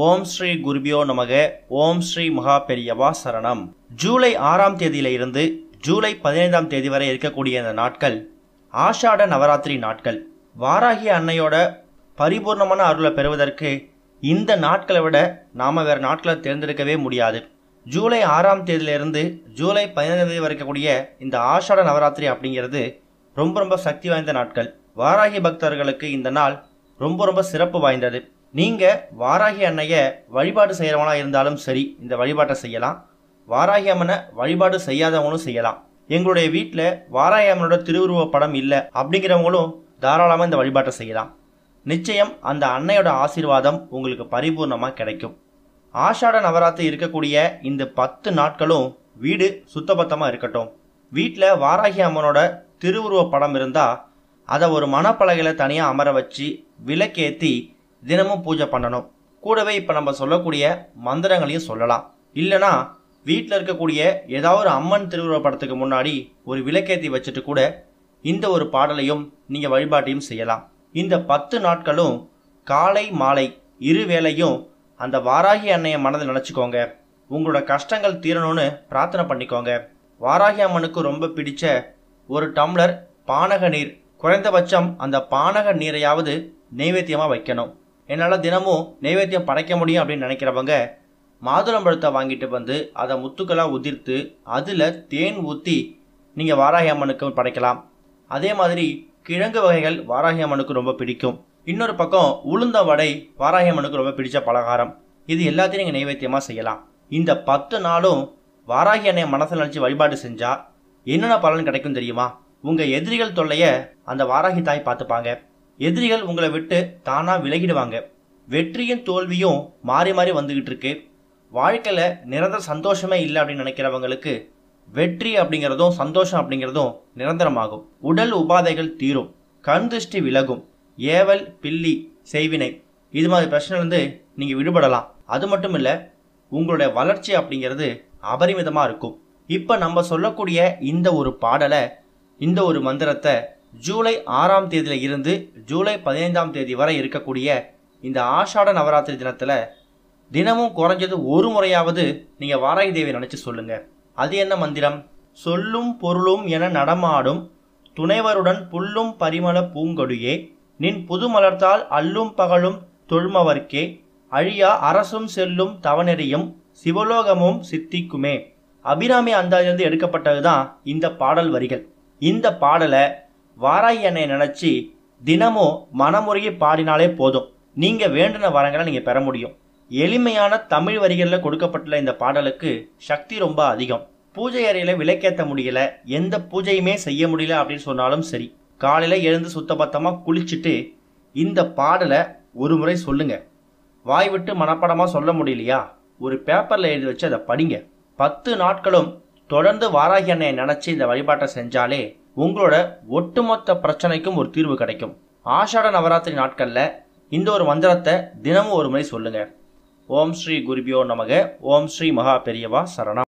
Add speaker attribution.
Speaker 1: ஓம் ஸ்ரீ குருபியோ நமக. ஓம் ஸ்ரீ மகா பெரியவா சரணம். ஜூலை 6ஆம் தேதியில இருந்து ஜூலை 15ஆம் தேதி வரை இருக்கக்கூடிய இந்த நாட்கள் ஆஷாட நவராத்திரி நாட்கள். வாராகி அன்னையோட பரிபூர்ணமான அருளை பெறுவதற்கு இந்த நாட்களை விட நாம வேற நாட்களை தேர்ந்தெடுக்கவே முடியாது. ஜூலை 6ஆம் தேதியிலிருந்து ஜூலை 15ஆம் தேதி வரை இருக்கக்கூடிய இந்த ஆஷாட நவராத்திரி அப்படிங்கிறது ரொம்ப சக்தி வாய்ந்த நாட்கள். வாராகி பக்தர்களுக்கு இந்த நாள் ரொம்ப சிறப்பு வாய்ந்தது. நீங்க வாராகி அன்னைய வழிபாடு செய்யறவனா இருந்தாலும் சரி, இந்த வழிபாட்டை செய்யலாம். வாராகி அம்மனை வழிபாடு செய்யாதவங்களும் செய்யலாம். எங்களுடைய வீட்டில் வாராகி அம்மனோட திருவுருவ படம் இல்லை அப்படிங்கிறவங்களும் தாராளமாக இந்த வழிபாட்டை செய்யலாம். நிச்சயம் அந்த அன்னையோட ஆசீர்வாதம் உங்களுக்கு பரிபூர்ணமாக கிடைக்கும். ஆஷாட நவராத்திரி இருக்கக்கூடிய இந்த 10 நாட்களும் வீடு சுத்தபத்தமாக இருக்கட்டும். வீட்டில் வாராகி அம்மனோட திருவுருவ படம் இருந்தால் அதை ஒரு மணப்பலகையில் தனியாக அமர வச்சு விளக்கேற்றி தினமும் பூஜை பண்ணணும். கூடவே இப்போ நம்ம சொல்லக்கூடிய மந்திரங்களையும் சொல்லலாம். இல்லைனா வீட்டில் இருக்கக்கூடிய ஏதாவது ஒரு அம்மன் திருவுருவ படத்துக்கு முன்னாடி ஒரு விளக்கேற்றி வச்சுட்டு கூட இந்த ஒரு பாடலையும் நீங்கள் வழிபாட்டையும் செய்யலாம். இந்த 10 நாட்களும் காலை மாலை இரு வேளையும் அந்த வாராகி அன்னையை மனதில் நினச்சிக்கோங்க. உங்களோட கஷ்டங்கள் தீரணும்னு பிரார்த்தனை பண்ணிக்கோங்க. வாராகி அம்மனுக்கு ரொம்ப பிடிச்ச ஒரு டம்ளர் பானக நீர், குறைந்தபட்சம் அந்த பானக நீரையாவது நைவேத்தியமாக வைக்கணும். என்னால் தினமும் நைவேத்தியம் படைக்க முடியும் அப்படின்னு நினைக்கிறவங்க மாதுளம்பழத்தை வாங்கிட்டு வந்து அதை முத்துக்களாக உதிர்த்து அதில் தேன் ஊற்றி நீங்கள் வாராகி அம்மனுக்கு படைக்கலாம். அதே மாதிரி கிழங்கு வகைகள் வாராகி அம்மனுக்கு ரொம்ப பிடிக்கும். இன்னொரு பக்கம் உளுந்த வடை வாராகி அம்மனுக்கு ரொம்ப பிடிச்ச பலகாரம். இது எல்லாத்தையும் நீங்கள் நைவேத்தியமாக செய்யலாம். இந்த 10 நாளும் வாராகி அன்னையை மனசில் நினச்சி வழிபாடு செஞ்சால் என்னென்ன பலன் கிடைக்கும் தெரியுமா? உங்கள் எதிரிகள் தொல்லையை அந்த வாராகி தாய் பார்த்துப்பாங்க. எதிரிகள் உங்களை விட்டு தானாக விலகிடுவாங்க. வெற்றியும் தோல்வியும் மாறி மாறி வந்துக்கிட்டு இருக்கு. வாழ்க்கையில் நிரந்தர சந்தோஷமே இல்லை அப்படின்னு நினைக்கிறவங்களுக்கு வெற்றி அப்படிங்கிறதும் சந்தோஷம் அப்படிங்கிறதும் நிரந்தரமாகும். உடல் உபாதைகள் தீரும், கண் திருஷ்டி விலகும், ஏவல் பில்லி செய்வினை இது மாதிரி பிரச்சனைலேருந்து நீங்கள் விடுபடலாம். அது மட்டும் இல்லை, உங்களுடைய வளர்ச்சி அப்படிங்கிறது அபரிமிதமாக இருக்கும். இப்போ நம்ம சொல்லக்கூடிய இந்த ஒரு பாடலை, இந்த ஒரு மந்திரத்தை ஜூலை 6ஆம் தேதியில் இருந்து ஜூலை 15ஆம் தேதி வரை இருக்கக்கூடிய இந்த ஆஷாட நவராத்திரி தினத்தில் தினமும் குறைஞ்சது ஒரு முறையாவது நீங்கள் வாராகி தேவியை நினச்சி சொல்லுங்கள். அது என்ன மந்திரம்? சொல்லும் பொருளும் என நடமாடும் துணைவருடன் புல்லும் பரிமள பூங்கொடியே, நின் புது மலர்த்தால் அல்லும் பகலும் தொழுமவர்க்கே, அழியா அரசும் செல்லும் தவநெறியும் சிவலோகமும் சித்திக்குமே. அபிராமி அந்தாதிலிருந்து எடுக்கப்பட்டது தான் இந்த பாடல் வரிகள். இந்த பாடலை வாராகி அன்னையை நினச்சி தினமும் மனமுறையை பாடினாலே போதும். நீங்கள் வேண்டின வரங்களை நீங்கள் பெற முடியும். எளிமையான தமிழ் வரிகளில் கொடுக்கப்பட்டுள்ள இந்த பாடலுக்கு சக்தி ரொம்ப அதிகம். பூஜை அறையில் விளக்கேற்ற முடியல, எந்த பூஜையுமே செய்ய முடியல அப்படின்னு சொன்னாலும் சரி, காலையில் எழுந்து சுத்தபத்தமாக குளிச்சுட்டு இந்த பாடலை ஒரு முறை சொல்லுங்க. வாய் விட்டு மனப்படமாக சொல்ல முடியலையா, ஒரு பேப்பரில் எழுதி வச்சு அதை படிங்க. 10 நாட்களும் தொடர்ந்து வாராகி அன்னையை நினச்சி இந்த வழிபாட்டை செஞ்சாலே உங்களோட ஒட்டுமொத்த பிரச்சனைக்கும் ஒரு தீர்வு கிடைக்கும். ஆஷாட நவராத்திரி நாட்களில் இந்த ஒரு மந்திரத்தை தினமும் ஒரு முறை சொல்லுங்க. ஓம் ஸ்ரீ குருபியோ நமக. ஓம் ஸ்ரீ மகா பெரியவா சரணம்.